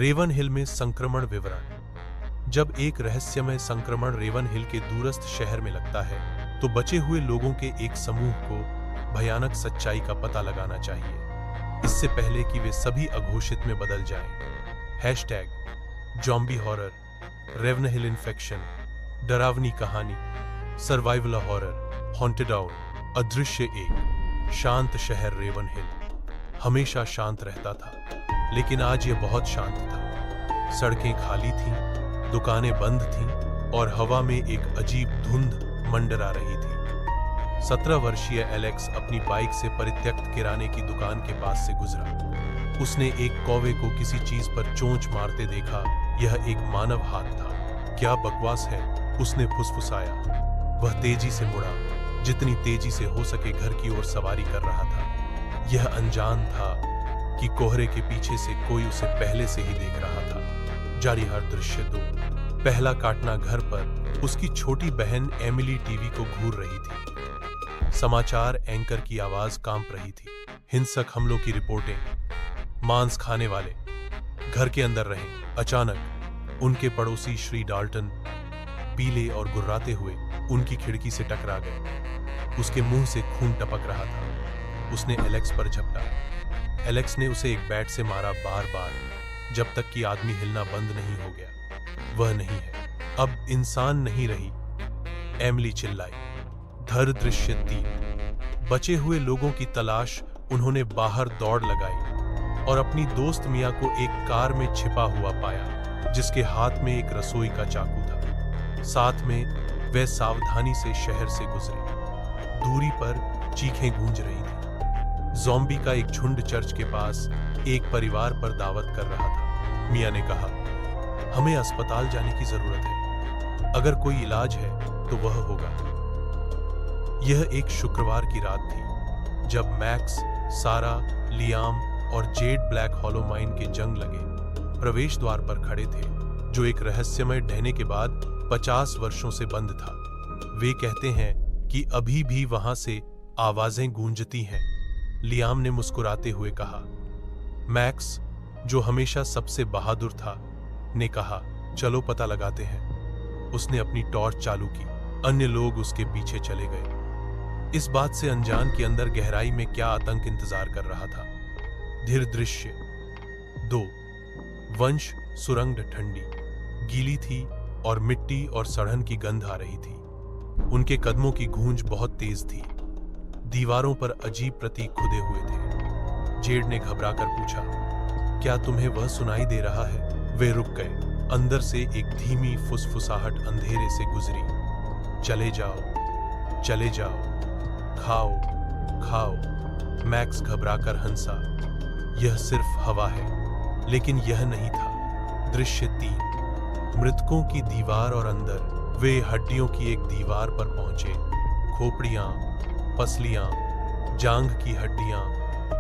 Raven हिल में संक्रमण विवरण। जब एक रहस्यमय संक्रमण रेवन हिल के दूरस्थ शहर में लगता है तो बचे हुए लोगों के एक समूह को भयानक सच्चाई का पता लगाना चाहिए, इससे पहले कि वे सभी अघोषित में बदल जाएं। ज़ॉम्बी हॉरर, रेवन हिल इन्फेक्शन, डरावनी कहानी, सर्वाइवल हॉरर, हॉन्टेड टाउन। अदृश्य एक शांत शहर रेवन हिल हमेशा शांत रहता था, लेकिन आज यह बहुत शांत था। सड़कें खाली थीं, दुकानें बंद थीं और हवा में एक अजीब धुंध मंडरा रही थी। 17 वर्षीय एलेक्स अपनी बाइक से परित्यक्त किराने की दुकान के पास से गुजरा। उसने एक कौवे को किसी चीज पर चोंच मारते देखा। यह एक मानव हाथ था। क्या बकवास है, उसने फुसफुसाया। वह तेजी से मुड़ा, जितनी तेजी से हो सके घर की ओर सवारी कर रहा था। यह अनजान था कि कोहरे के पीछे से कोई उसे पहले से ही देख रहा था। जारी हर दृश्य 2। पहला काटना घर पर उसकी छोटी बहन एमिली टीवी को घूर रही थी। समाचार एंकर की आवाज कांप रही थी। हिंसक हमलों की रिपोर्टें, मांस खाने वाले घर के अंदर रहे। अचानक उनके पड़ोसी श्री डाल्टन पीले और गुर्राते हुए उनकी खिड़की से टकरा गए। उसके मुंह से खून टपक रहा था। उसने एलेक्स पर झपटा। एलेक्स ने उसे एक बैट से मारा, बार बार, जब तक कि आदमी हिलना बंद नहीं हो गया। वह नहीं है, अब इंसान नहीं रही, एमिली चिल्लाई। धर दृश्य 3। बचे हुए लोगों की तलाश उन्होंने बाहर दौड़ लगाई और अपनी दोस्त मिया को एक कार में छिपा हुआ पाया, जिसके हाथ में एक रसोई का चाकू था। साथ में वे सावधानी से शहर से गुजरे। दूरी पर चीखें गूंज रही थी। ज़ॉम्बी का एक झुंड चर्च के पास एक परिवार पर दावत कर रहा था। मिया ने कहा, हमें अस्पताल जाने की जरूरत है। अगर कोई इलाज है तो वह होगा। यह एक शुक्रवार की रात थी जब मैक्स, सारा, लियाम और जेड ब्लैक हॉलो माइन के जंग लगे प्रवेश द्वार पर खड़े थे, जो एक रहस्यमय ढहने के बाद 50 वर्षों से बंद था। वे कहते हैं कि अभी भी वहां से आवाजें गूंजती हैं। लियाम ने मुस्कुराते हुए कहा। मैक्स, जो हमेशा सबसे बहादुर था, ने कहा, चलो पता लगाते हैं। उसने अपनी टॉर्च चालू की। अन्य लोग उसके पीछे चले गए, इस बात से अनजान कि अंदर गहराई में क्या आतंक इंतजार कर रहा था। धीर दृश्य 2। वंश सुरंग ठंडी, गीली थी और मिट्टी और सड़न की गंध आ रही थी। उनके कदमों की गूंज बहुत तेज थी। दीवारों पर अजीब प्रतीक खुदे हुए थे। जेड ने घबराकर पूछा, क्या तुम्हें वह सुनाई दे रहा है? वे रुक गए। अंदर से एक धीमी फुसफुसाहट अंधेरे से गुजरी। चले जाओ, चले जाओ, खाओ, खाओ। मैक्स घबराकर हंसा। यह सिर्फ हवा है। लेकिन यह नहीं था। दृश्य 3। मृतकों की दीवार और अंदर वे हड्डियों की एक दीवार पर पहुंचे। खोपड़ियां, पसलियां, जांघ की हड्डियां,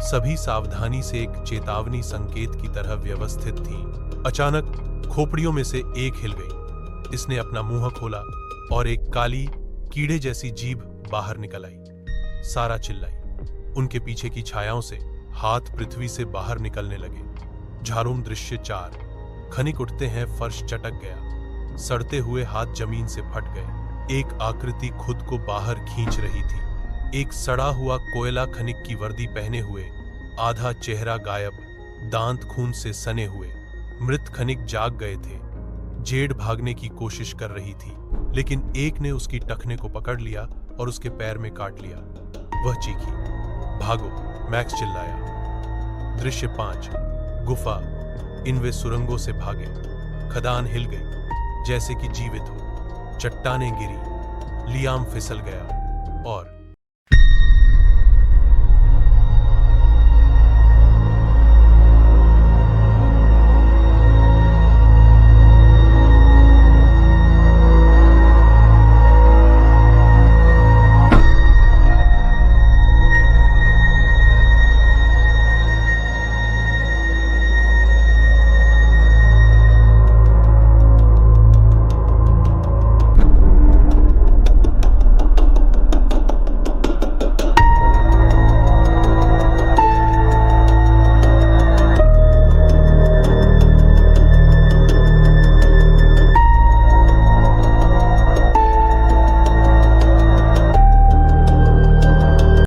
सभी सावधानी से एक चेतावनी संकेत की तरह व्यवस्थित थीं। अचानक खोपड़ियों में से एक हिल गई। इसने अपना मुंह खोला और एक काली कीड़े जैसी जीभ बाहर निकल आई। सारा चिल्लाई। उनके पीछे की छायाओं से हाथ पृथ्वी से बाहर निकलने लगे। झारूम दृश्य 4। खनिक उठते हैं, फर्श चटक गया। सड़ते हुए हाथ जमीन से फट गए। एक आकृति खुद को बाहर खींच रही थी। एक सड़ा हुआ कोयला खनिक की वर्दी पहने हुए, आधा चेहरा गायब, दांत खून से सने हुए। मृत खनिक जाग गए थे। जेड भागने की कोशिश कर रही थी, लेकिन एक ने उसकी टखने को पकड़ लिया और उसके पैर में काट लिया। वह चीखी, भागो, मैक्स चिल्लाया। दृश्य 5। गुफा। इन वे सुरंगों से भागे। खदान हिल गई, जैसे कि जीवित हो। चट्टानें गिरी। लियाम फिसल गया और